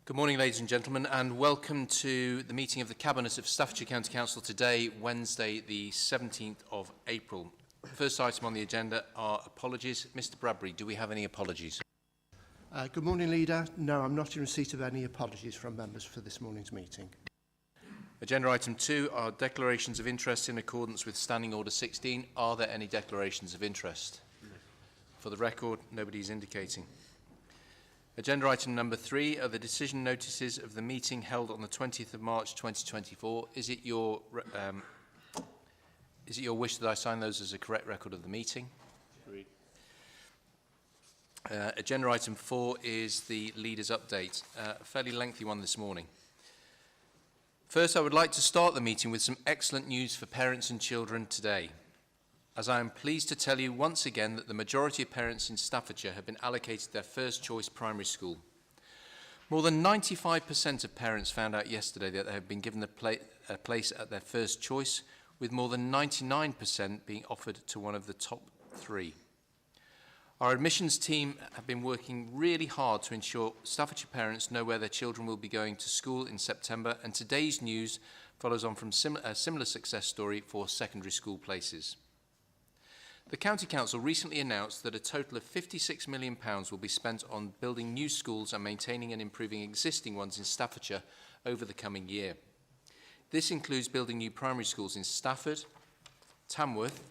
Good morning, ladies and gentlemen, and welcome to the meeting of the Cabinet of Staffordshire County Council today, Wednesday, the 17th of April. The first item on the agenda are apologies. Mr. Bradbury, do we have any apologies? Good morning, Leader. No, I'm not in receipt of any apologies from members for this morning's meeting. Agenda item 2 are declarations of interest in accordance with Standing Order 16. Are there any declarations of interest? No. For the record, nobody is indicating. Agenda item number 3 are the decision notices of the meeting held on the 20th of March 2024. Is it your wish that I sign those as a correct record of the meeting? Agreed. Agenda item 4 is the leader's update, a fairly lengthy one this morning. First, I would like to start the meeting with some excellent news for parents and children today, as I am pleased to tell you once again that the majority of parents in Staffordshire have been allocated their first choice primary school. More than 95% of parents found out yesterday that they have been given a place at their first choice, with more than 99% being offered to one of the top 3. Our admissions team have been working really hard to ensure Staffordshire parents know where their children will be going to school in September, and today's news follows on from a similar success story for secondary school places. The County Council recently announced that a total of £56 million will be spent on building new schools and maintaining and improving existing ones in Staffordshire over the coming year. This includes building new primary schools in Stafford, Tamworth,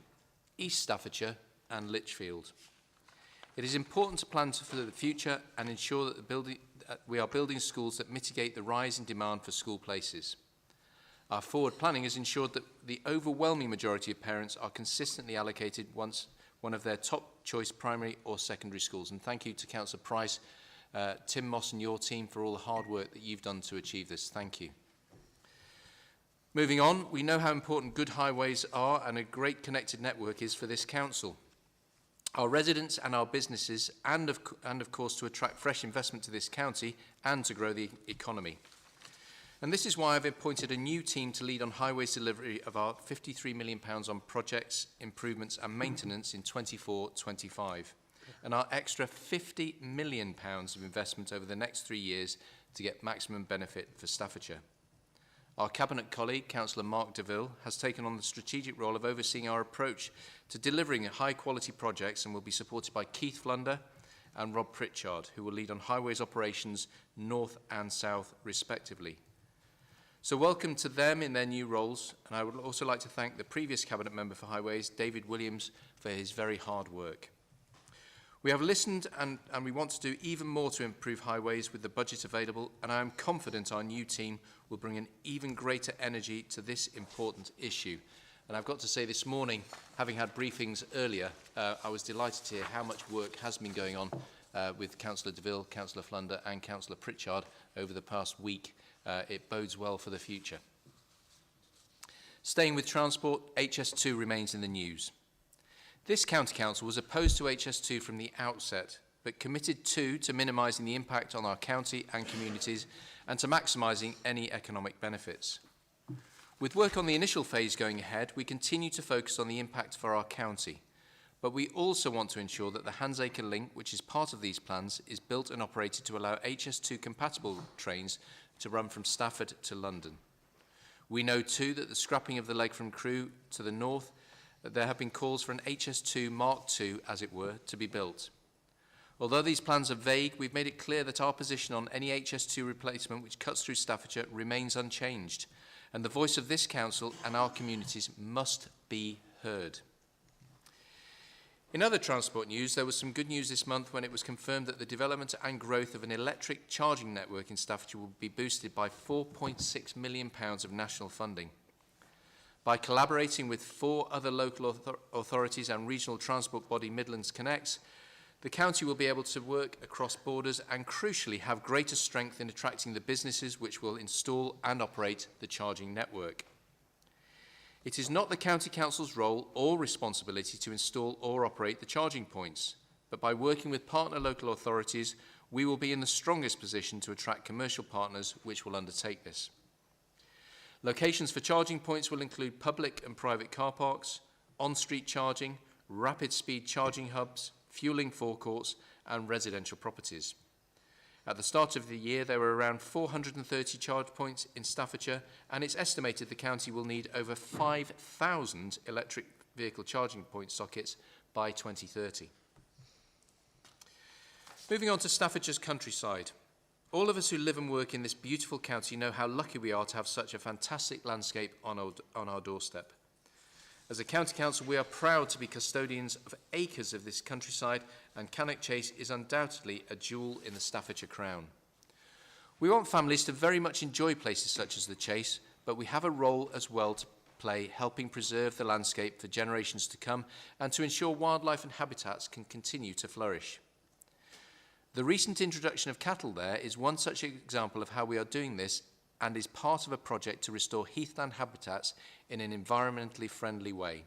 East Staffordshire and Lichfield. It is important to plan for the future and ensure that we are building schools that mitigate the rise in demand for school places. Our forward planning has ensured that the overwhelming majority of parents are consistently allocated one of their top choice primary or secondary schools. And thank you to Councillor Price, Tim Moss and your team for all the hard work that you've done to achieve this. Thank you. Moving on, we know how important good highways are and a great connected network is for this council. Our residents and our businesses and of course to attract fresh investment to this county and to grow the economy. And this is why I've appointed a new team to lead on highways delivery of our £53 million on projects, improvements and maintenance in 24-25, and our extra £50 million of investment over the next 3 years to get maximum benefit for Staffordshire. Our Cabinet colleague, Councillor Mark Deville, has taken on the strategic role of overseeing our approach to delivering high-quality projects and will be supported by Keith Flunder and Rob Pritchard, who will lead on highways operations north and south, respectively. So welcome to them in their new roles, and I would also like to thank the previous Cabinet Member for Highways, David Williams, for his very hard work. We have listened and we want to do even more to improve highways with the budget available, and I am confident our new team will bring an even greater energy to this important issue. And I've got to say this morning, having had briefings earlier, I was delighted to hear how much work has been going on with Councillor Deville, Councillor Flunder and Councillor Pritchard over the past week. It bodes well for the future. Staying with transport, HS2 remains in the news. This County Council was opposed to HS2 from the outset, but committed to minimising the impact on our county and communities and to maximising any economic benefits. With work on the initial phase going ahead, we continue to focus on the impact for our county, but we also want to ensure that the Handsacre link, which is part of these plans, is built and operated to allow HS2 compatible trains to run from Stafford to London. We know too that the scrapping of the leg from Crewe to the north, there have been calls for an HS2 Mark II, as it were, to be built. Although these plans are vague, we've made it clear that our position on any HS2 replacement which cuts through Staffordshire remains unchanged, and the voice of this council and our communities must be heard. In other transport news, there was some good news this month when it was confirmed that the development and growth of an electric charging network in Staffordshire will be boosted by £4.6 million of national funding. By collaborating with 4 other local authorities and regional transport body Midlands Connects, the county will be able to work across borders and crucially have greater strength in attracting the businesses which will install and operate the charging network. It is not the County Council's role or responsibility to install or operate the charging points, but by working with partner local authorities, we will be in the strongest position to attract commercial partners which will undertake this. Locations for charging points will include public and private car parks, on-street charging, rapid speed charging hubs, fuelling forecourts and residential properties. At the start of the year, there were around 430 charge points in Staffordshire, and it's estimated the county will need over 5,000 electric vehicle charging point sockets by 2030. Moving on to Staffordshire's countryside. All of us who live and work in this beautiful county know how lucky we are to have such a fantastic landscape on our doorstep. As a county council, we are proud to be custodians of acres of this countryside, and Cannock Chase is undoubtedly a jewel in the Staffordshire crown. We want families to very much enjoy places such as the Chase, but we have a role as well to play helping preserve the landscape for generations to come and to ensure wildlife and habitats can continue to flourish. The recent introduction of cattle there is one such example of how we are doing this, and is part of a project to restore heathland habitats in an environmentally friendly way.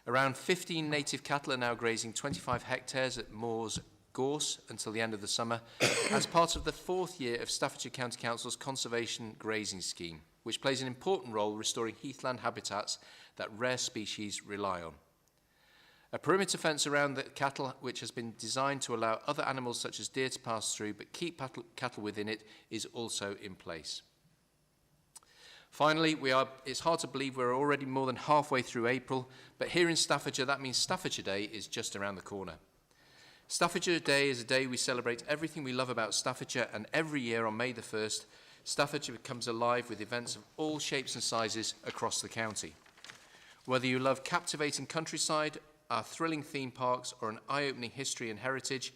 Around 15 native cattle are now grazing 25 hectares at Moors Gorse until the end of the summer as part of the 4th year of Staffordshire County Council's Conservation Grazing Scheme, which plays an important role restoring heathland habitats that rare species rely on. A perimeter fence around the cattle, which has been designed to allow other animals such as deer to pass through but keep cattle within it, is also in place. Finally, it's hard to believe we're already more than halfway through April, but here in Staffordshire, that means Staffordshire Day is just around the corner. Staffordshire Day is a day we celebrate everything we love about Staffordshire, and every year on May the 1st, Staffordshire becomes alive with events of all shapes and sizes across the county. Whether you love captivating countryside, our thrilling theme parks, or an eye-opening history and heritage,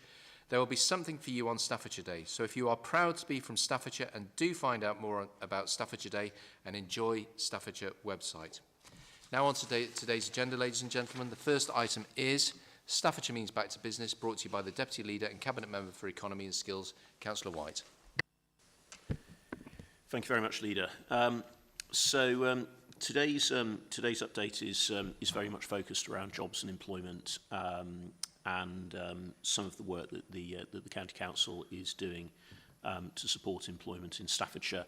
there will be something for you on Staffordshire Day. So if you are proud to be from Staffordshire and do find out more about Staffordshire Day, and enjoy Staffordshire website. Now on to today's agenda, ladies and gentlemen. The first item is Staffordshire Means Back to Business, brought to you by the Deputy Leader and Cabinet Member for Economy and Skills, Councillor White. Thank you very much, Leader. Today's update is very much focused around jobs and employment, and some of the work that the County Council is doing to support employment in Staffordshire.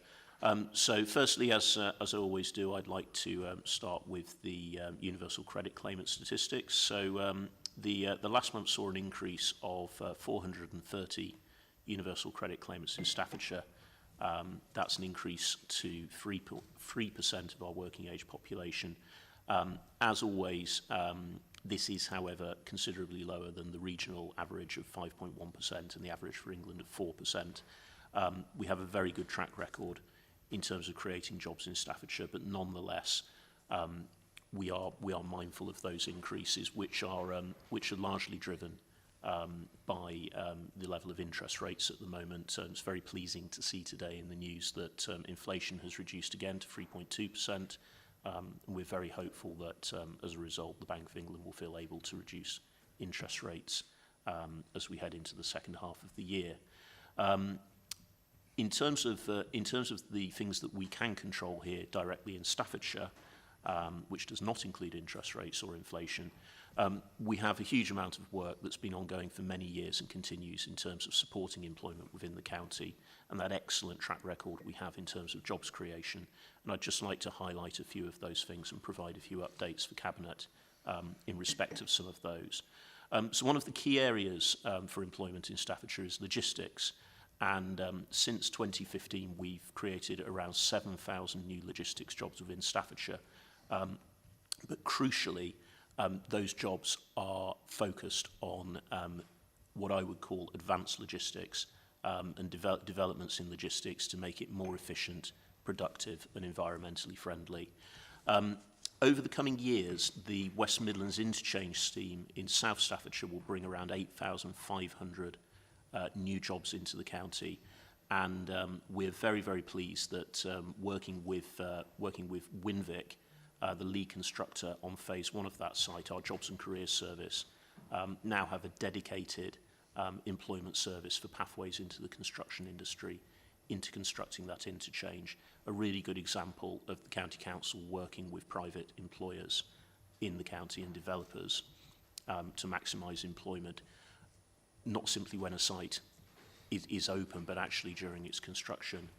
So firstly, as I always do, I'd like to start with the universal credit claimant statistics. So the last month saw an increase of 430 universal credit claimants in Staffordshire. That's an increase to 3% of our working age population. As always, this is, however, considerably lower than the regional average of 5.1% and the average for England of 4%. We have a very good track record in terms of creating jobs in Staffordshire, but nonetheless, we are mindful of those increases, which are largely driven by the level of interest rates at the moment. It's very pleasing to see today in the news that inflation has reduced again to 3.2%. We're very hopeful that as a result, the Bank of England will feel able to reduce interest rates as we head into the second half of the year. In terms of the things that we can control here directly in Staffordshire, which does not include interest rates or inflation, we have a huge amount of work that's been ongoing for many years and continues in terms of supporting employment within the county, and that excellent track record we have in terms of jobs creation. And I'd just like to highlight a few of those things and provide a few updates for Cabinet in respect of some of those. So one of the key areas for employment in Staffordshire is logistics. And since 2015, we've created around 7,000 new logistics jobs within Staffordshire. But crucially, those jobs are focused on what I would call advanced logistics and developments in logistics to make it more efficient, productive and environmentally friendly. Over the coming years, the West Midlands Interchange Scheme in South Staffordshire will bring around 8,500 new jobs into the county, and we're very, very pleased that working with Winvic, the lead constructor on phase 1 of that site, our Jobs and Careers Service, now have a dedicated employment service for pathways into the construction industry, into constructing that interchange. A really good example of the County Council working with private employers in the county and developers to maximise employment, not simply when a site is open, but actually during its construction.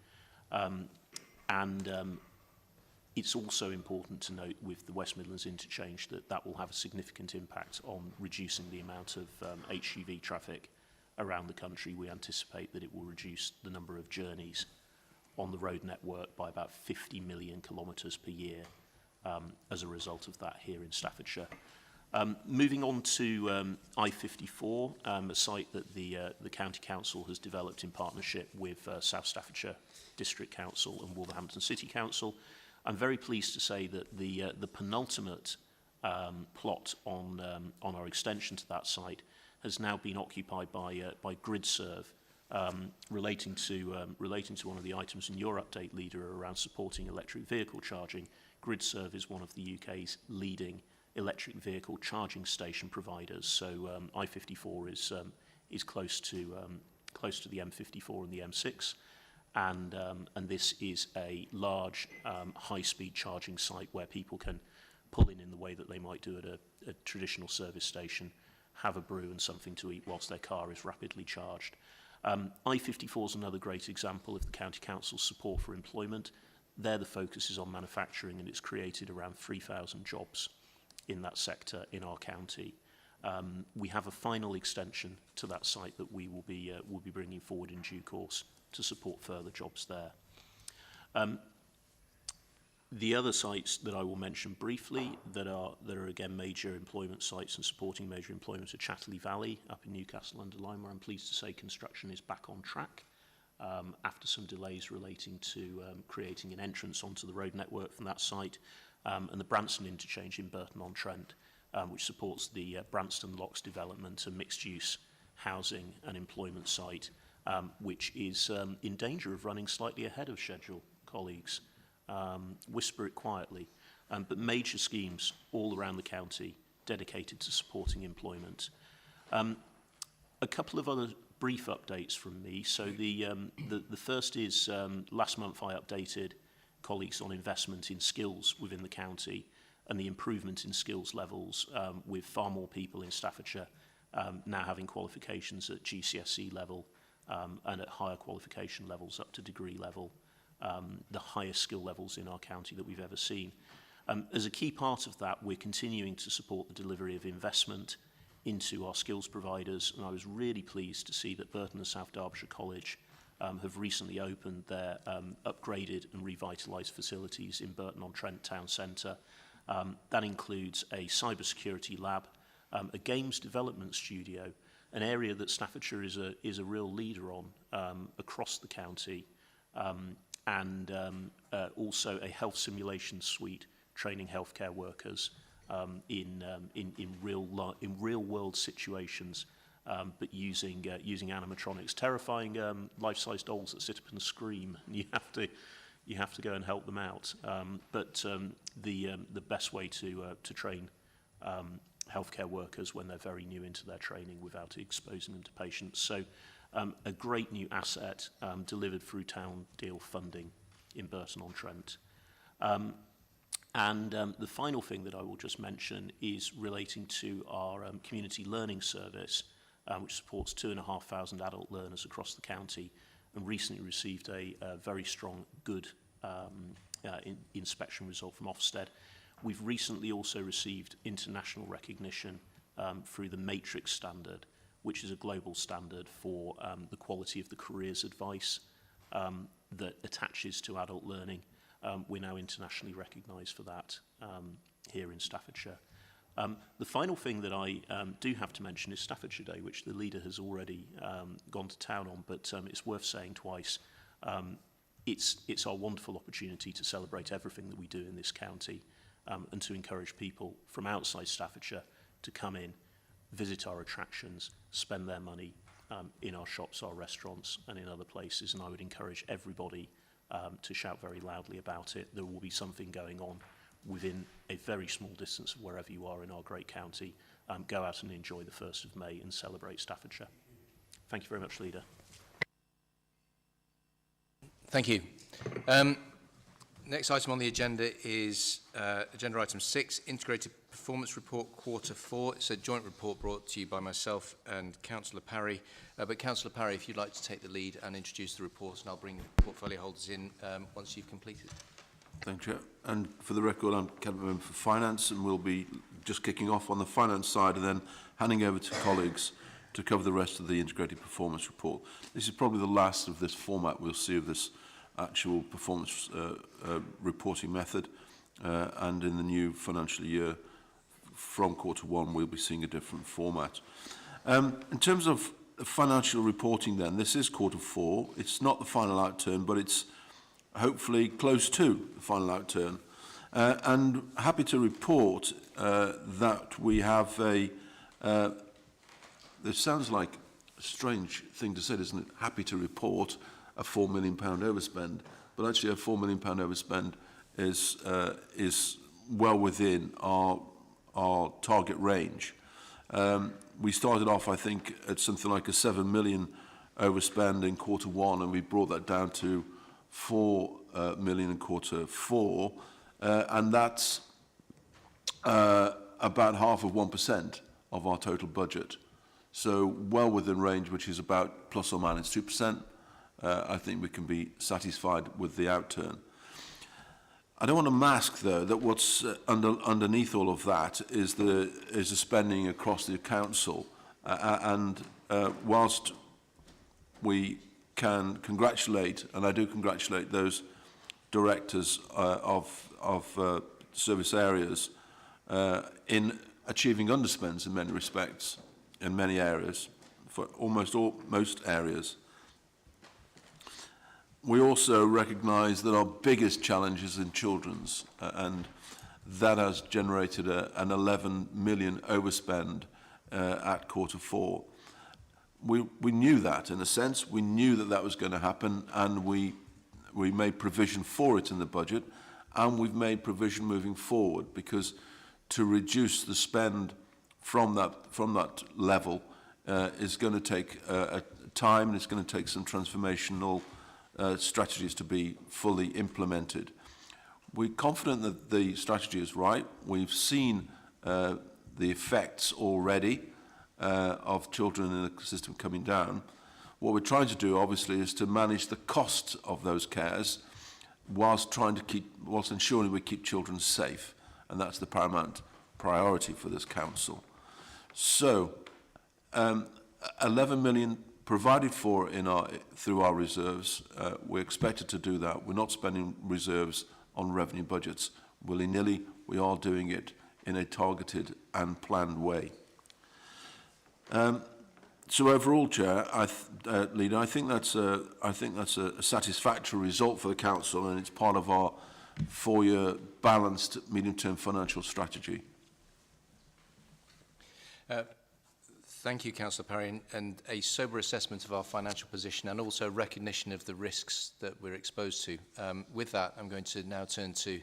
It's also important to note with the West Midlands Interchange that will have a significant impact on reducing the amount of HGV traffic around the country, we anticipate that it will reduce the number of journeys on the road network by about 50 million kilometres per year as a result of that here in Staffordshire. Moving on to I-54, a site that the County Council has developed in partnership with South Staffordshire District Council and Wolverhampton City Council. I'm very pleased to say that the penultimate plot on our extension to that site has now been occupied by GridServe, relating to one of the items in your update, Leader, around supporting electric vehicle charging. GridServe is one of the UK's leading electric vehicle charging station providers. So I-54 is close to the M54 and the M6, and this is a large high-speed charging site where people can pull in the way that they might do at a traditional service station, have a brew and something to eat whilst their car is rapidly charged. I-54 is another great example of the County Council's support for employment. There the focus is on manufacturing, and it's created around 3,000 jobs in that sector in our county. We have a final extension to that site that we will be bringing forward in due course to support further jobs there. The other sites that I will mention briefly that are again major employment sites and supporting major employment are Chatterley Valley up in Newcastle-under-Lyme, where I'm pleased to say construction is back on track after some delays relating to creating an entrance onto the road network from that site, and the Branston interchange in Burton-on-Trent, which supports the Branston Locks development, a mixed-use housing and employment site, which is in danger of running slightly ahead of schedule, colleagues. Whisper it quietly, but major schemes all around the county dedicated to supporting employment. A couple of other brief updates from me. So the first is last month I updated colleagues on investment in skills within the county and the improvement in skills levels, with far more people in Staffordshire now having qualifications at GCSE level and at higher qualification levels up to degree level. The highest skill levels in our county that we've ever seen. As a key part of that, we're continuing to support the delivery of investment into our skills providers, and I was really pleased to see that Burton and South Derbyshire College have recently opened their upgraded and revitalised facilities in Burton-on-Trent Town Centre. That includes a cybersecurity lab, a games development studio, an area that Staffordshire is a real leader on across the county, and also a health simulation suite training healthcare workers in real world situations, but using animatronics, terrifying life-size dolls that sit up and scream, and you have to go and help them out. But the best way to train healthcare workers when they're very new into their training without exposing them to patients. So a great new asset delivered through town deal funding in Burton-on-Trent. And the final thing that I will just mention is relating to our community learning service, which supports 2,500 adult learners across the county, and recently received a very strong, good inspection result from Ofsted. We've recently also received international recognition through the Matrix standard, which is a global standard for the quality of the careers advice that attaches to adult learning. We're now internationally recognised for that here in Staffordshire. The final thing that I do have to mention is Staffordshire Day, which the leader has already gone to town on, but it's worth saying twice. It's our wonderful opportunity to celebrate everything that we do in this county, and to encourage people from outside Staffordshire to come in, visit our attractions, spend their money in our shops, our restaurants, and in other places. And I would encourage everybody to shout very loudly about it. There will be something going on within a very small distance of wherever you are in our great county. Go out and enjoy the 1st of May and celebrate Staffordshire. Thank you very much, Leader. Thank you. Next item on the agenda is agenda item 6, Integrated Performance Report Quarter 4. It's a joint report brought to you by myself and Councillor Parry. But Councillor Parry, if you'd like to take the lead and introduce the report, and I'll bring the portfolio holders in once you've completed. Thank you, Chair. And for the record, I'm Cabinet Member for Finance, and we'll be just kicking off on the finance side and then handing over to colleagues to cover the rest of the integrated performance report. This is probably the last of this format we'll see of this actual performance reporting method, and in the new financial year from Q1 we'll be seeing a different format. In terms of financial reporting then, this is Q4. It's not the final outturn, but it's hopefully close to the final outturn. And happy to report that we have this sounds like a strange thing to say, doesn't it? Happy to report a £4 million overspend, but actually a £4 million overspend is well within our target range. We started off, I think, at something like a 7 million overspend in Q1, and we brought that down to 4 million in Q4, and that's about half of 1% of our total budget. So well within range, which is about plus or minus 2%. I think we can be satisfied with the outturn. I don't want to mask, though, that what's underneath all of that is the spending across the council. Whilst we can congratulate, and I do congratulate those directors of service areas in achieving underspends in many respects, in many areas, for most areas, we also recognise that our biggest challenge is in children's, and that has generated an 11 million overspend at Q4. We knew that, in a sense. We knew that that was going to happen, and we made provision for it in the budget, and we've made provision moving forward, because to reduce the spend from that level is going to take time, and it's going to take some transformational strategies to be fully implemented. We're confident that the strategy is right. We've seen the effects already of children in the system coming down. What we're trying to do, obviously, is to manage the cost of those cares whilst ensuring we keep children safe, and that's the paramount priority for this council. So, 11 million provided for through our reserves. We're expected to do that. We're not spending reserves on revenue budgets willy-nilly. We are doing it in a targeted and planned way. So overall, Chair, Leader, I think that's a satisfactory result for the council, and it's part of our 4-year balanced medium-term financial strategy. Thank you, Councillor Parry, and a sober assessment of our financial position and also recognition of the risks that we're exposed to. With that, I'm going to now turn to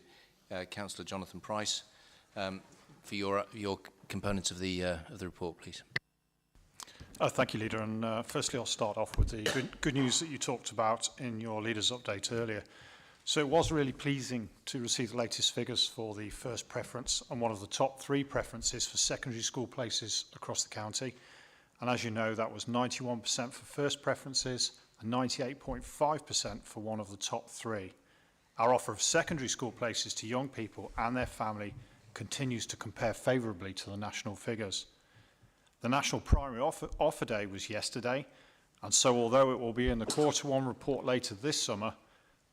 Councillor Jonathan Price for your components of the report, please. Thank you, Leader. And firstly, I'll start off with the good news that you talked about in your Leader's update earlier. So it was really pleasing to receive the latest figures for the first preference and one of the top 3 preferences for secondary school places across the county. And as you know, that was 91% for first preferences and 98.5% for one of the top 3. Our offer of secondary school places to young people and their family continues to compare favourably to the national figures. The National Primary Offer Day was yesterday, and so although it will be in the Q1 report later this summer,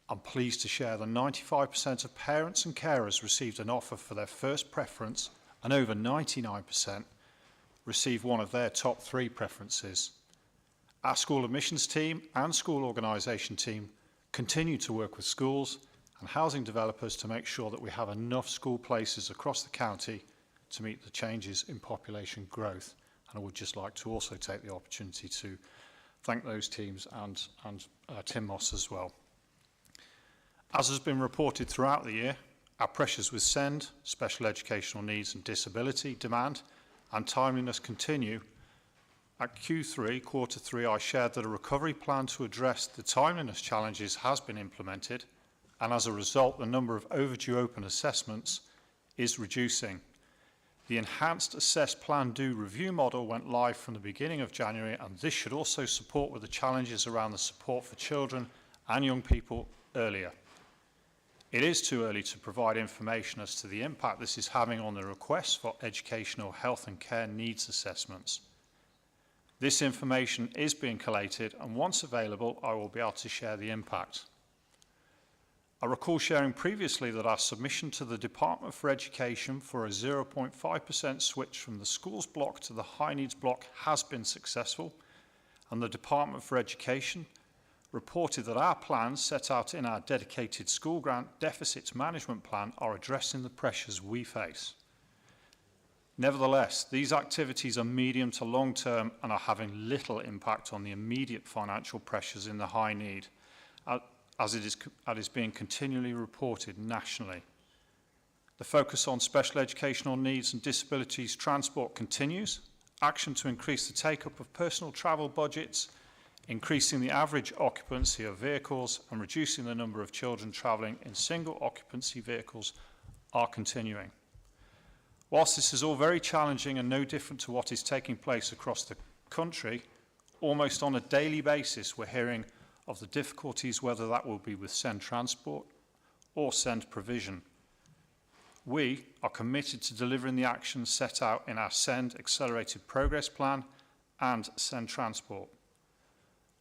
I'm pleased to share that 95% of parents and carers received an offer for their first preference, and over 99% received one of their top 3 preferences. Our school admissions team and school organisation team continue to work with schools and housing developers to make sure that we have enough school places across the county to meet the changes in population growth. And I would just like to also take the opportunity to thank those teams and Tim Moss as well. As has been reported throughout the year, our pressures with SEND, special educational needs and disability demand, and timeliness continue. At Q3, I shared that a recovery plan to address the timeliness challenges has been implemented, and as a result, the number of overdue open assessments is reducing. The enhanced Assess Plan Do review model went live from the beginning of January, and this should also support with the challenges around the support for children and young people earlier. It is too early to provide information as to the impact this is having on the requests for educational, health and care needs assessments. This information is being collated, and once available, I will be able to share the impact. I recall sharing previously that our submission to the Department for Education for a 0.5% switch from the schools block to the high needs block has been successful, and the Department for Education reported that our plans set out in our dedicated school grant deficits management plan are addressing the pressures we face. Nevertheless, these activities are medium to long term and are having little impact on the immediate financial pressures in the high need, as it is being continually reported nationally. The focus on special educational needs and disabilities transport continues. Action to increase the take-up of personal travel budgets, increasing the average occupancy of vehicles and reducing the number of children travelling in single occupancy vehicles are continuing. Whilst this is all very challenging and no different to what is taking place across the country, almost on a daily basis we're hearing of the difficulties, whether that will be with SEND transport or SEND provision. We are committed to delivering the actions set out in our SEND Accelerated Progress Plan and SEND Transport.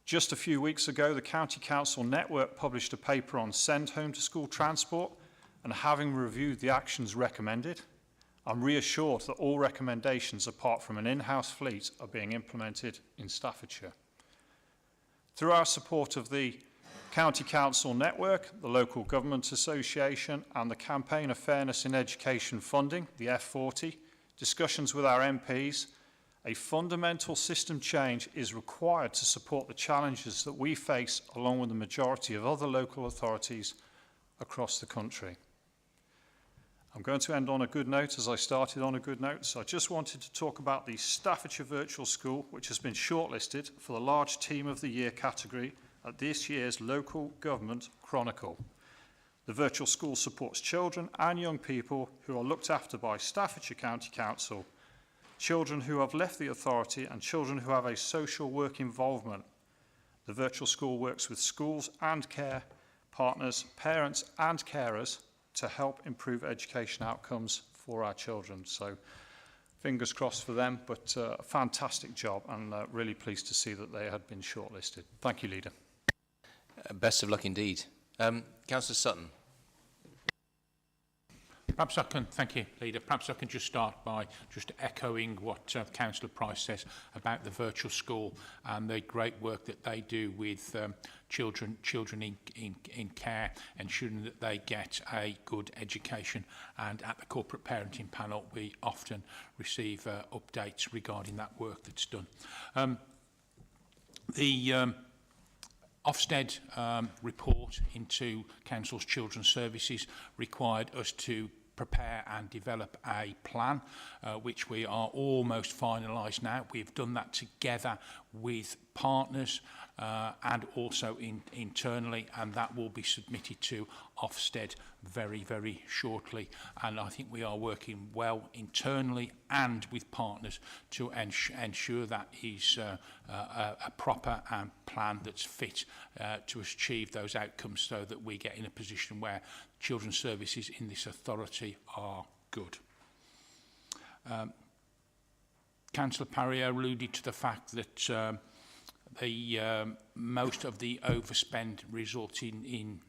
Just a few weeks ago, the County Council Network published a paper on SEND home to school transport, and having reviewed the actions recommended, I'm reassured that all recommendations apart from an in-house fleet are being implemented in Staffordshire. Through our support of the County Council Network, the Local Government Association and the Campaign of Fairness in Education Funding, the F40, discussions with our MPs, a fundamental system change is required to support the challenges that we face along with the majority of other local authorities across the country. I'm going to end on a good note, as I started on a good note. So I just wanted to talk about the Staffordshire Virtual School, which has been shortlisted for the Large Team of the Year category at this year's Local Government Chronicle. The virtual school supports children and young people who are looked after by Staffordshire County Council, children who have left the authority and children who have a social work involvement. The virtual school works with schools and care partners, parents and carers to help improve education outcomes for our children. So fingers crossed for them, but a fantastic job, and really pleased to see that they had been shortlisted. Thank you, Leader. Best of luck indeed. Councillor Sutton. Perhaps I can, thank you, Leader. Perhaps I can just start by just echoing what Councillor Price says about the virtual school and the great work that they do with children in care, ensuring that they get a good education. And at the corporate parenting panel, we often receive updates regarding that work that's done. The Ofsted report into Council's Children's Services required us to prepare and develop a plan, which we are almost finalised now. We've done that together with partners and also internally, and that will be submitted to Ofsted very, very shortly. And I think we are working well internally and with partners to ensure that is a proper plan that's fit to achieve those outcomes, so that we get in a position where children's services in this authority are good. Councillor Parry alluded to the fact that most of the overspend results in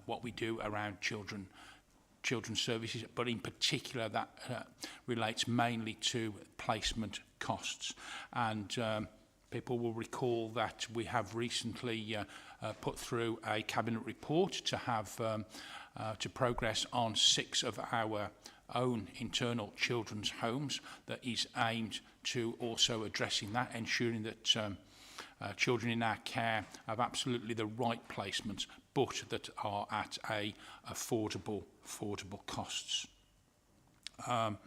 what we do around children's services, but in particular that relates mainly to placement costs. And people will recall that we have recently put through a cabinet report to have to progress on 6 of our own internal children's homes that is aimed to also addressing that, ensuring that children in our care have absolutely the right placements, but that are at affordable costs. And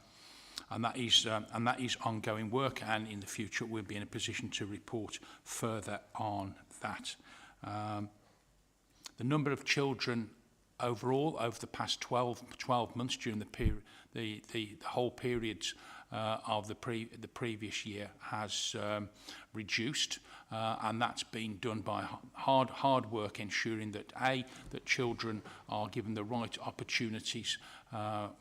that is ongoing work, and in the future we'll be in a position to report further on that. The number of children overall over the past 12 months during the whole period of the previous year has reduced, and that's been done by hard work, ensuring that that children are given the right opportunities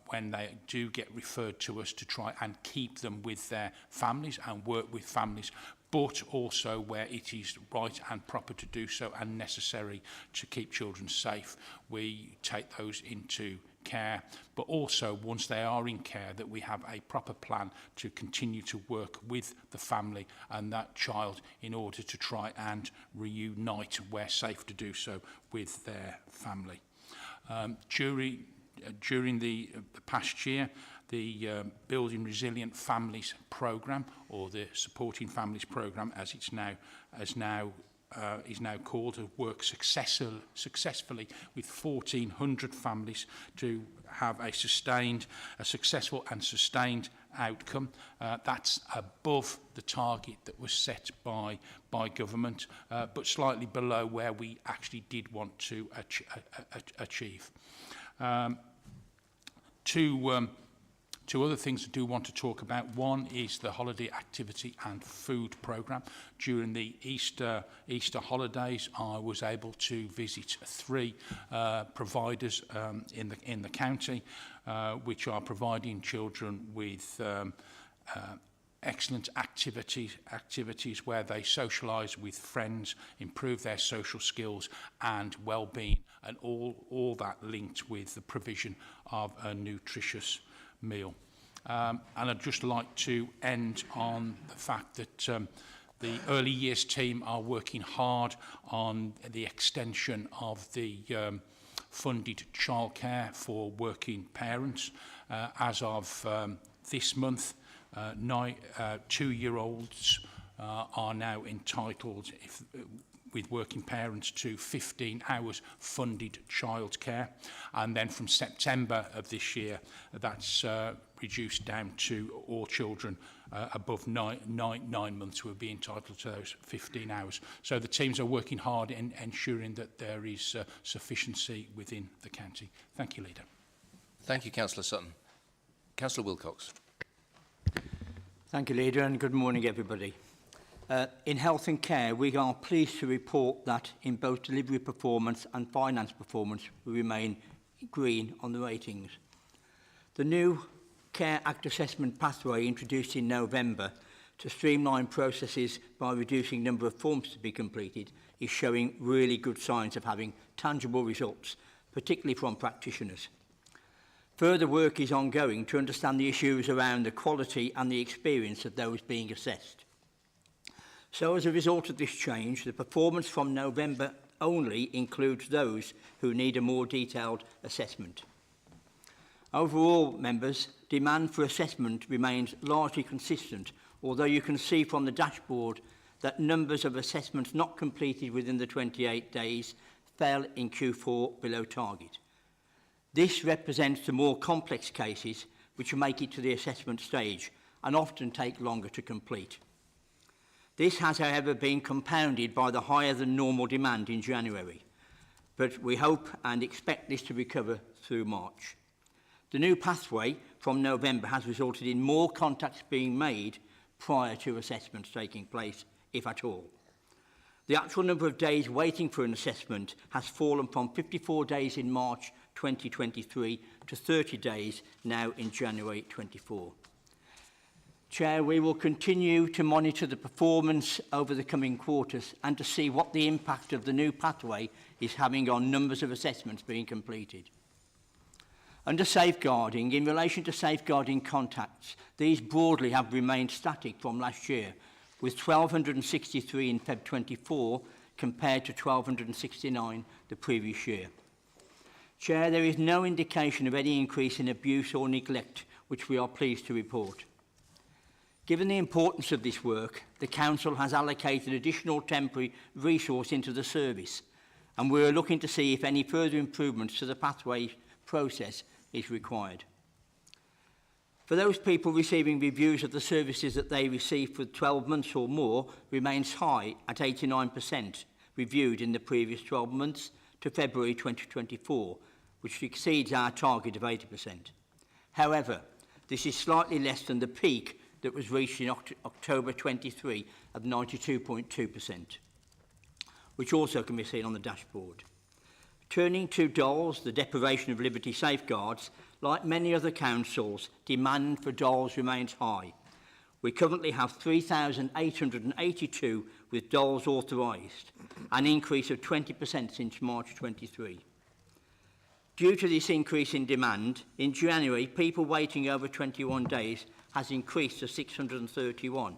when they do get referred to us to try and keep them with their families and work with families, but also where it is right and proper to do so and necessary to keep children safe, we take those into care, but also once they are in care, that we have a proper plan to continue to work with the family and that child in order to try and reunite where safe to do so with their family. During the past year, the Building Resilient Families programme, or the Supporting Families programme, as it's now is now called, to work successfully with 1,400 families to have a successful and sustained outcome. That's above the target that was set by government, but slightly below where we actually did want to achieve. Two other things I do want to talk about. One is the holiday activity and food programme. During the Easter holidays, I was able to visit 3 providers in the county, which are providing children with excellent activities where they socialise with friends, improve their social skills and well-being, and all that linked with the provision of a nutritious meal. And I'd just like to end on the fact that the early years team are working hard on the extension of the funded childcare for working parents. As of this month, 2-year-olds are now entitled, with working parents, to 15 hours funded childcare, and then from September of this year that's reduced down to all children above 9 months who will be entitled to those 15 hours. So the teams are working hard in ensuring that there is sufficiency within the county. Thank you, Leader. Thank you, Councillor Sutton. Councillor Wilcox. Thank you, Leader, and good morning, everybody. In health and care, we are pleased to report that in both delivery performance and finance performance, we remain green on the ratings. The new Care Act assessment pathway introduced in November to streamline processes by reducing the number of forms to be completed is showing really good signs of having tangible results, particularly from practitioners. Further work is ongoing to understand the issues around the quality and the experience of those being assessed. So as a result of this change, the performance from November only includes those who need a more detailed assessment. Overall, members, demand for assessment remains largely consistent, although you can see from the dashboard that numbers of assessments not completed within the 28 days fell in Q4 below target. This represents the more complex cases which make it to the assessment stage and often take longer to complete. This has, however, been compounded by the higher than normal demand in January, but we hope and expect this to recover through March. The new pathway from November has resulted in more contacts being made prior to assessments taking place, if at all. The actual number of days waiting for an assessment has fallen from 54 days in March 2023 to 30 days now in January 24. Chair, we will continue to monitor the performance over the coming quarters and to see what the impact of the new pathway is having on numbers of assessments being completed. Under safeguarding, in relation to safeguarding contacts, these broadly have remained static from last year, with 1,263 in Feb 24 compared to 1,269 the previous year. Chair, there is no indication of any increase in abuse or neglect, which we are pleased to report. Given the importance of this work, the Council has allocated additional temporary resource into the service, and we are looking to see if any further improvements to the pathway process is required. For those people receiving reviews of the services that they receive for 12 months or more remains high at 89% reviewed in the previous 12 months to February 2024, which exceeds our target of 80%. However, This is slightly less than the peak that was reached in October 23 of 92.2%, which also can be seen on the dashboard. Turning to Doles, the deprivation of liberty safeguards, like many other councils, demand for Doles remains high. We currently have 3,882 with Doles authorised, an increase of 20% since March 23. Due to this increase in demand, in January, people waiting over 21 days has increased to 631.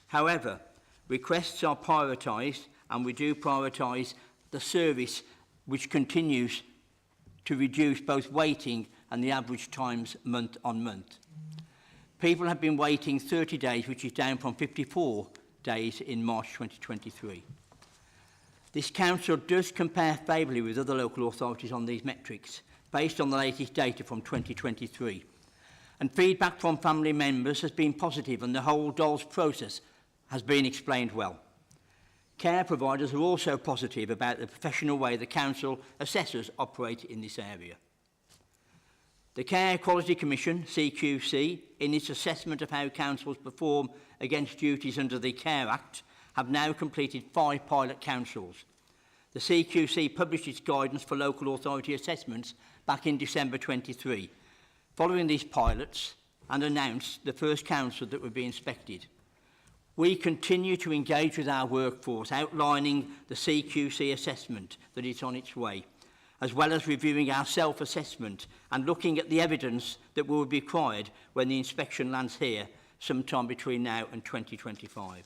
However, requests are prioritised, and we do prioritise the service, which continues to reduce both waiting and the average times month on month. People have been waiting 30 days, which is down from 54 days in March 2023. This council does compare favourably with other local authorities on these metrics, based on the latest data from 2023. And feedback from family members has been positive, and the whole Doles process has been explained well. Care providers are also positive about the professional way the council assessors operate in this area. The Care Quality Commission, CQC, in its assessment of how councils perform against duties under the Care Act, have now completed 5 pilot councils. The CQC published its guidance for local authority assessments back in December 23, following these pilots, and announced the first council that would be inspected. We continue to engage with our workforce, outlining the CQC assessment that is on its way, as well as reviewing our self-assessment and looking at the evidence that will be required when the inspection lands here sometime between now and 2025.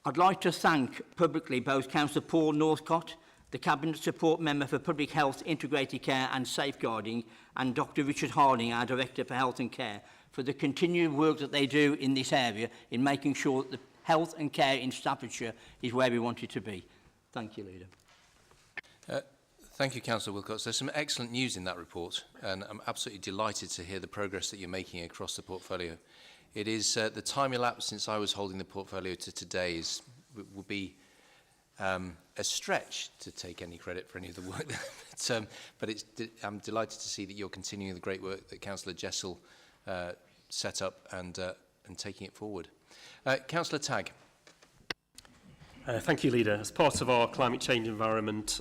I'd like to thank publicly both Councillor Paul Northcott, the Cabinet Support Member for Public Health, Integrated Care and Safeguarding, and Dr Richard Harding, our Director for Health and Care, for the continued work that they do in this area in making sure that the health and care in Staffordshire is where we want it to be. Thank you, Leader. Thank you, Councillor Wilcox. There's some excellent news in that report, and I'm absolutely delighted to hear the progress that you're making across the portfolio. It is the time elapsed since I was holding the portfolio to today would be a stretch to take any credit for any of the work, but I'm delighted to see that you're continuing the great work that Councillor Jessel set up and taking it forward. Councillor Tagg. Thank you, Leader. As part of our climate change environment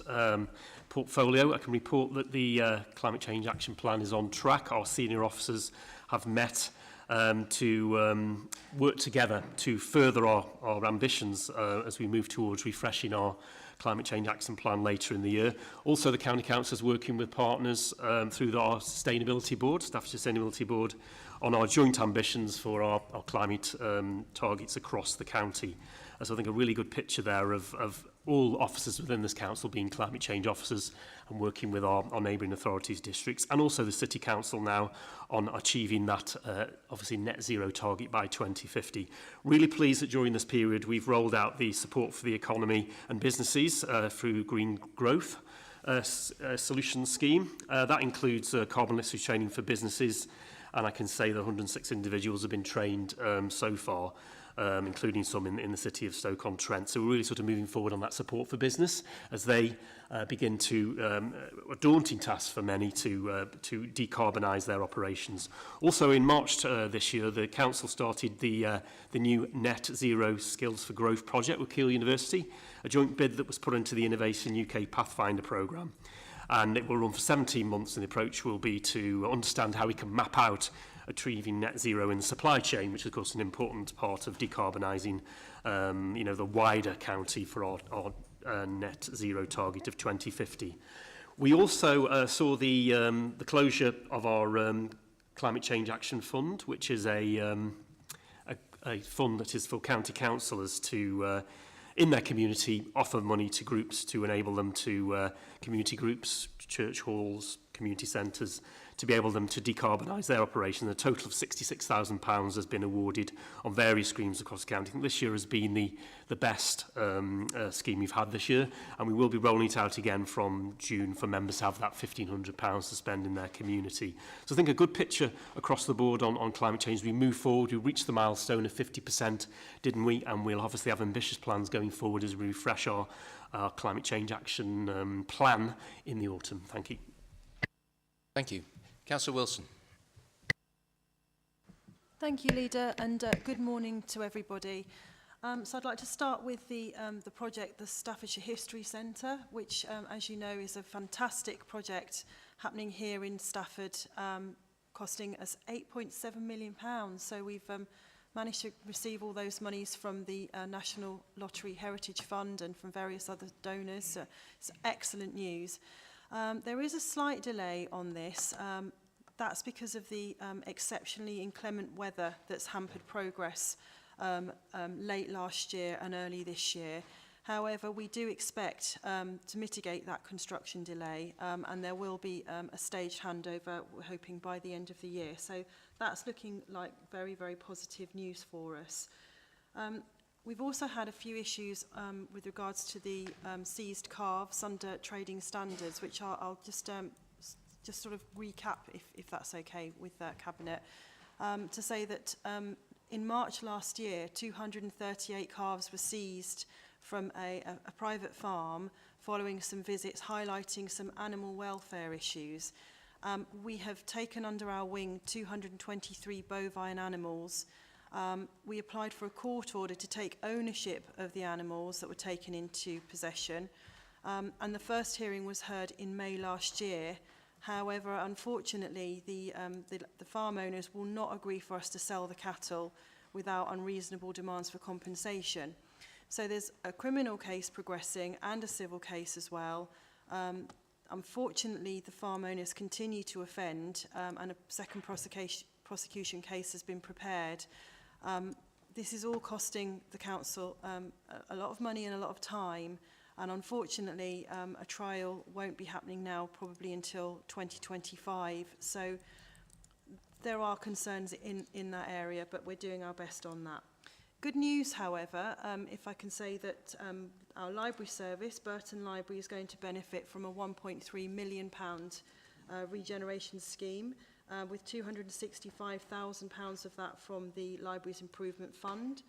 portfolio, I can report that the Climate Change Action Plan is on track. Our senior officers have met to work together to further our ambitions as we move towards refreshing our Climate Change Action Plan later in the year. Also, the County Council is working with partners through our Sustainability Board, Staffordshire Sustainability Board, on our joint ambitions for our climate targets across the county. So I think a really good picture there of all officers within this council being climate change officers and working with our neighbouring authorities, districts, and also the City Council now on achieving that obviously net zero target by 2050. Really pleased that during this period we've rolled out the support for the economy and businesses through Green Growth Solutions Scheme. That includes carbon literacy training for businesses, and I can say that 106 individuals have been trained so far, including some in the city of Stoke-on-Trent. So we're really sort of moving forward on that support for business as they begin to, a daunting task for many to decarbonise their operations. Also in March this year, the council started the new Net Zero Skills for Growth project with Keele University, a joint bid that was put into the Innovation UK Pathfinder programme. And it will run for 17 months, and the approach will be to understand how we can map out achieving net zero in the supply chain, which is of course an important part of decarbonising the wider county for our net zero target of 2050. We also saw the closure of our Climate Change Action Fund, which is a fund that is for county councillors to in their community offer money to groups to enable them to community groups, church halls, community centres, to be able them to decarbonise their operation. A total of £66,000 has been awarded on various schemes across the county. I think this year has been the best scheme we've had this year, and we will be rolling it out again from June for members to have that £1,500 to spend in their community. So I think a good picture across the board on climate change. We move forward, we reached the milestone of 50%, didn't we? And we'll obviously have ambitious plans going forward as we refresh our climate change action plan in the autumn. Thank you. Thank you. Councillor Wilson. Thank you, Leader, and good morning to everybody. So I'd like to start with the project, the Staffordshire History Centre, which, as you know, is a fantastic project happening here in Stafford, costing us £8.7 million. So we've managed to receive all those monies from the National Lottery Heritage Fund and from various other donors. So it's excellent news. There is a slight delay on this. That's because of the exceptionally inclement weather that's hampered progress late last year and early this year. However, we do expect to mitigate that construction delay, and there will be a staged handover, we're hoping, by the end of the year. So that's looking like very, very positive news for us. We've also had a few issues with regards to the seized calves under trading standards, which I'll just sort of recap, if that's okay with the Cabinet, to say that in March last year, 238 calves were seized from a private farm following some visits highlighting some animal welfare issues. We have taken under our wing 223 bovine animals. We applied for a court order to take ownership of the animals that were taken into possession, and the first hearing was heard in May last year. However, unfortunately, the farm owners will not agree for us to sell the cattle without unreasonable demands for compensation. So there's a criminal case progressing and a civil case as well. Unfortunately, the farm owners continue to offend, and a second prosecution case has been prepared. This is all costing the council a lot of money and a lot of time. And unfortunately, a trial won't be happening now, probably until 2025. So there are concerns in that area, but we're doing our best on that. Good news, however, if I can say that our library service, Burton Library, is going to benefit from a £1.3 million regeneration scheme, with £265,000 of that from the Libraries Improvement Fund.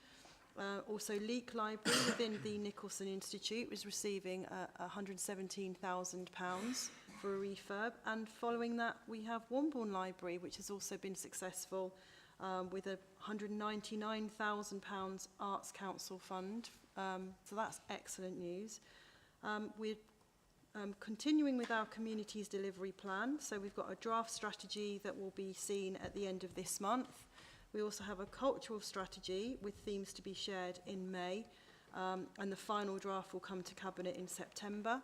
Also, Leek Library within the Nicholson Institute is receiving £117,000 for a refurb. And following that, we have Wombourne Library, which has also been successful with a £199,000 Arts Council fund. So that's excellent news. We're continuing with our communities delivery plan. So we've got a draft strategy that will be seen at the end of this month. We also have a cultural strategy with themes to be shared in May, and the final draft will come to Cabinet in September.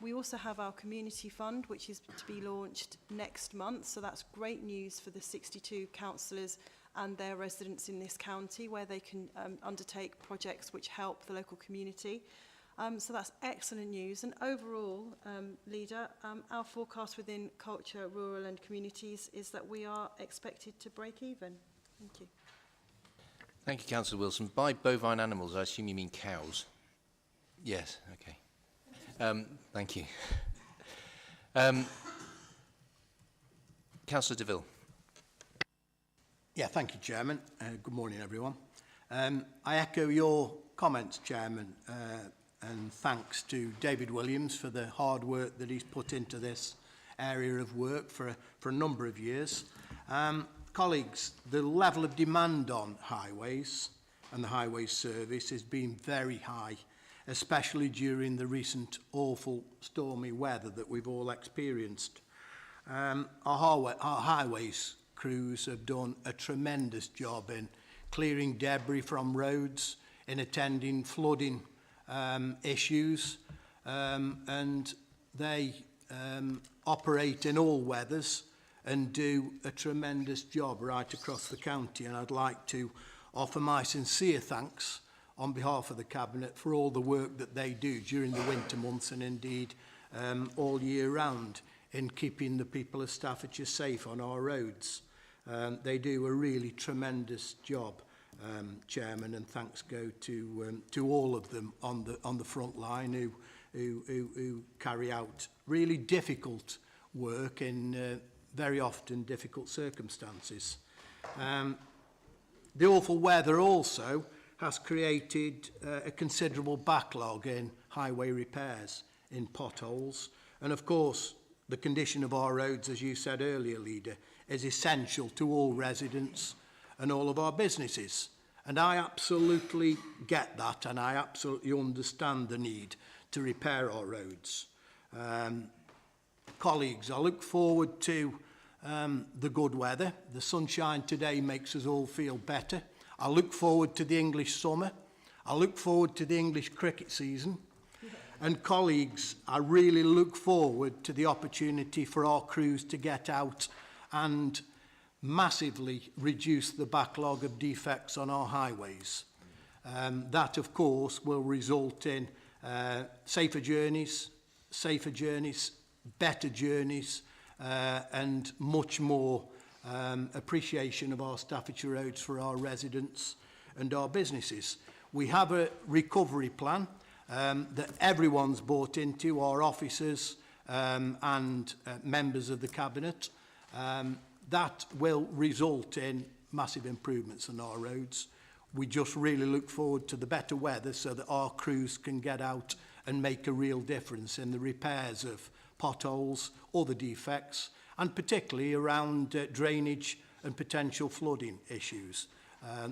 We also have our community fund, which is to be launched next month, so that's great news for the 62 councillors and their residents in this county, where they can undertake projects which help the local community. So that's excellent news, and overall, Leader, our forecast within culture, rural and communities is that we are expected to break even. Thank you. Thank you, Councillor Wilson. By bovine animals, I assume you mean cows? Yes, okay. Thank you. Councillor DeVille. Yeah, thank you, Chairman. Good morning, everyone. I echo your comments, Chairman, and thanks to David Williams for the hard work that he's put into this area of work for a number of years. Colleagues, the level of demand on highways and the highways service has been very high, especially during the recent awful stormy weather that we've all experienced. Our highways crews have done a tremendous job in clearing debris from roads, in attending flooding issues, and they operate in all weathers and do a tremendous job right across the county. And I'd like to offer my sincere thanks on behalf of the Cabinet for all the work that they do during the winter months and indeed all year round in keeping the people of Staffordshire safe on our roads. They do a really tremendous job, Chairman, and thanks go to all of them on the front line who carry out really difficult work in very often difficult circumstances. The awful weather also has created a considerable backlog in highway repairs, in potholes, and of course the condition of our roads, as you said earlier, Leader, is essential to all residents and all of our businesses. And I absolutely get that, and I absolutely understand the need to repair our roads. Colleagues, I look forward to the good weather. The sunshine today makes us all feel better. I look forward to the English summer. I look forward to the English cricket season. And colleagues, I really look forward to the opportunity for our crews to get out and massively reduce the backlog of defects on our highways. That, of course, will result in safer journeys, better journeys, and much more appreciation of our Staffordshire roads for our residents and our businesses. We have a recovery plan that everyone's bought into, our officers and members of the Cabinet. That will result in massive improvements on our roads. We just really look forward to the better weather so that our crews can get out and make a real difference in the repairs of potholes, other defects, and particularly around drainage and potential flooding issues.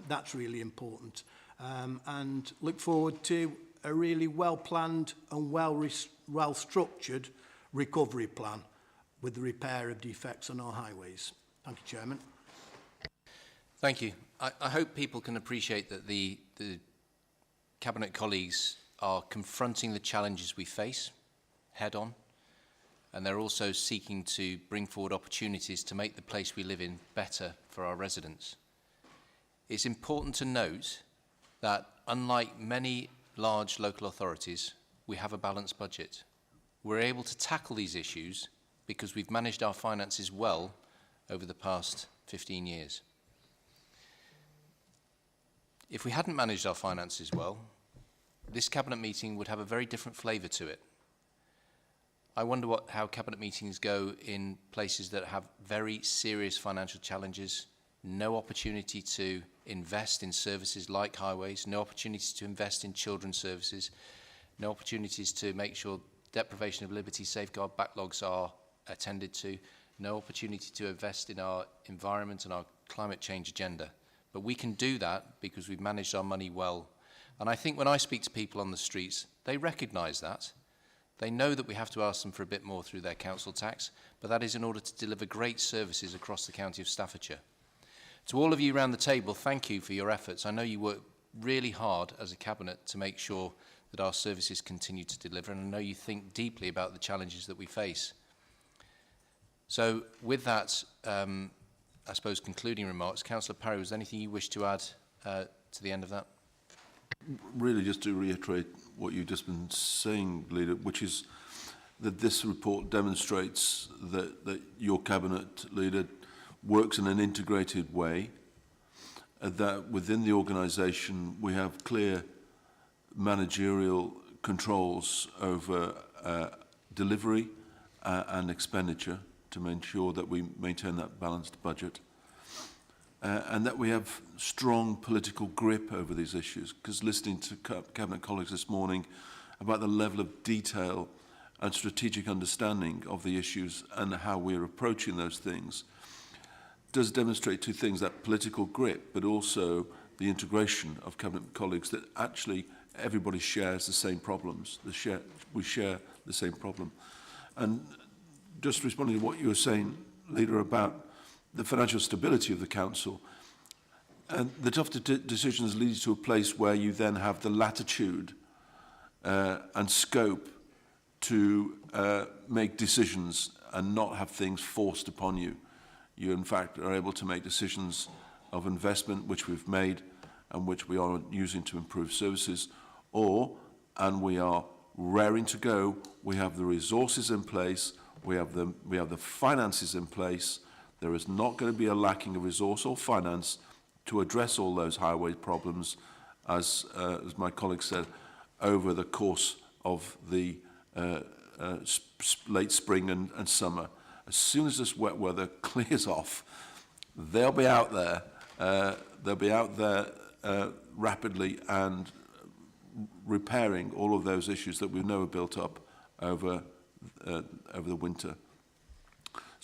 That's really important. And look forward to a really well-planned and well-structured recovery plan with the repair of defects on our highways. Thank you, Chairman. Thank you. I hope people can appreciate that the Cabinet colleagues are confronting the challenges we face head on, and they're also seeking to bring forward opportunities to make the place we live in better for our residents. It's important to note that unlike many large local authorities, we have a balanced budget. We're able to tackle these issues because we've managed our finances well over the past 15 years. If we hadn't managed our finances well, this Cabinet meeting would have a very different flavour to it. I wonder how Cabinet meetings go in places that have very serious financial challenges, no opportunity to invest in services like highways, no opportunities to invest in children's services, no opportunities to make sure deprivation of liberty safeguard backlogs are attended to, no opportunity to invest in our environment and our climate change agenda. But we can do that because we've managed our money well. And I think when I speak to people on the streets, they recognise that. They know that we have to ask them for a bit more through their council tax, but that is in order to deliver great services across the county of Staffordshire. To all of you around the table, thank you for your efforts. I know you work really hard as a Cabinet to make sure that our services continue to deliver, and I know you think deeply about the challenges that we face. So with that, I suppose, concluding remarks, Councillor Parry, was there anything you wish to add to the end of that? Really, just to reiterate what you've just been saying, Leader, which is that this report demonstrates that your Cabinet, Leader, works in an integrated way, that within the organisation we have clear managerial controls over delivery and expenditure to ensure that we maintain that balanced budget. And that we have strong political grip over these issues, because listening to Cabinet colleagues this morning about the level of detail and strategic understanding of the issues and how we're approaching those things does demonstrate two things: that political grip, but also the integration of Cabinet colleagues, that actually everybody shares the same problems. We share the same problem. And just responding to what you were saying, Leader, about the financial stability of the council, and the tough decisions lead to a place where you then have the latitude and scope to make decisions and not have things forced upon you. You, in fact, are able to make decisions of investment, which we've made and which we are using to improve services, and we are raring to go. We have the resources in place. We have the finances in place. There is not going to be a lacking of resource or finance to address all those highway problems, as my colleague said, over the course of the late spring and summer. As soon as this wet weather clears off, they'll be out there. They'll be out there rapidly and repairing all of those issues that we know are built up over the winter.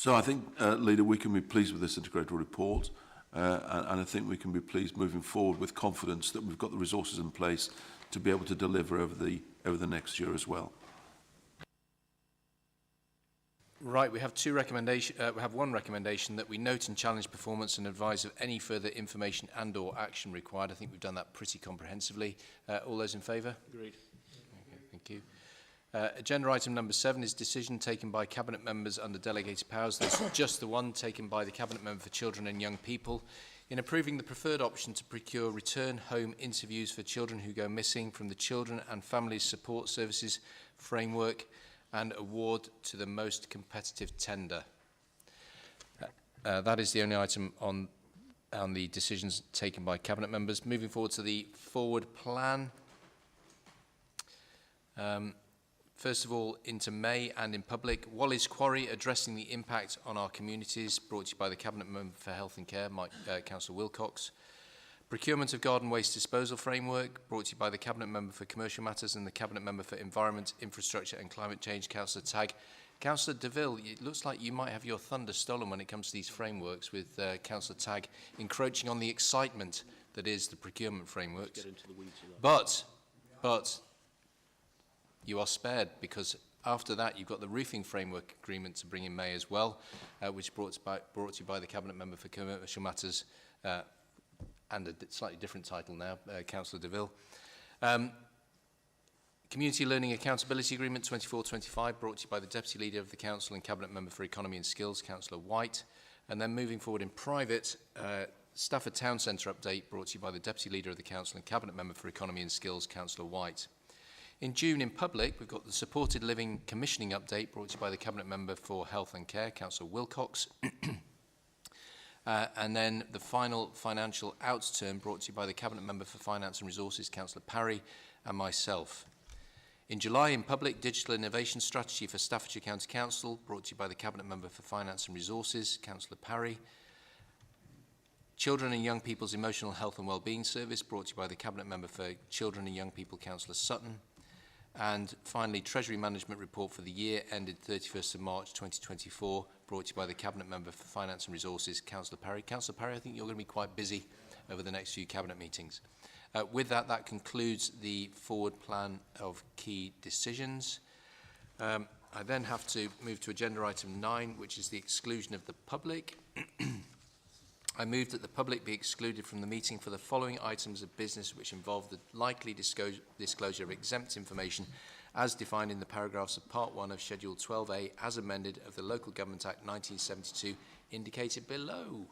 So I think, Leader, we can be pleased with this integrated report, and I think we can be pleased moving forward with confidence that we've got the resources in place to be able to deliver over the next year as well. Right, we have two recommendations. We have one recommendation that we note and challenge performance and advise of any further information and/or action required. I think we've done that pretty comprehensively. All those in favour? Agreed. Okay, thank you. Agenda item number 7 is decision taken by Cabinet members under delegated powers. There's just the one taken by the Cabinet member for Children and Young People in approving the preferred option to procure return home interviews for children who go missing from the Children and Families Support Services framework and award to the most competitive tender. That is the only item on the decisions taken by Cabinet members. Moving forward to the forward plan. First of all, into May and in public, Wallis Quarry addressing the impact on our communities, brought to you by the Cabinet Member for Health and Care, Councillor Wilcox. Procurement of Garden Waste Disposal Framework, brought to you by the Cabinet Member for Commercial Matters and the Cabinet Member for Environment, Infrastructure and Climate Change, Councillor Tagg. Councillor DeVille, it looks like you might have your thunder stolen when it comes to these frameworks, with Councillor Tagg encroaching on the excitement that is the procurement frameworks. Get into the weeds of that. But you are spared, because after that you've got the roofing framework agreement to bring in May as well, which is brought to you by the Cabinet Member for Commercial Matters and a slightly different title now, Councillor DeVille. Community Learning Accountability Agreement 24-25, brought to you by the Deputy Leader of the Council and Cabinet Member for Economy and Skills, Councillor White. And then moving forward in private, Stafford Town Centre update, brought to you by the Deputy Leader of the Council and Cabinet Member for Economy and Skills, Councillor White. In June in public, we've got the Supported Living Commissioning update, brought to you by the Cabinet Member for Health and Care, Councillor Wilcox. And then the final financial outturn, brought to you by the Cabinet Member for Finance and Resources, Councillor Parry, and myself. In July, in public, Digital Innovation Strategy for Staffordshire County Council, brought to you by the Cabinet Member for Finance and Resources, Councillor Parry. Children and Young People's Emotional Health and Wellbeing Service, brought to you by the Cabinet Member for Children and Young People, Councillor Sutton. And finally, Treasury Management Report for the year ended 31st of March 2024, brought to you by the Cabinet Member for Finance and Resources, Councillor Parry. Councillor Parry, I think you're going to be quite busy over the next few Cabinet meetings. With that, that concludes the forward plan of key decisions. I then have to move to agenda item 9, which is the exclusion of the public. I move that the public be excluded from the meeting for the following items of business which involve the likely disclosure of exempt information as defined in the paragraphs of Part 1 of Schedule 12A as amended of the Local Government Act 1972 indicated below.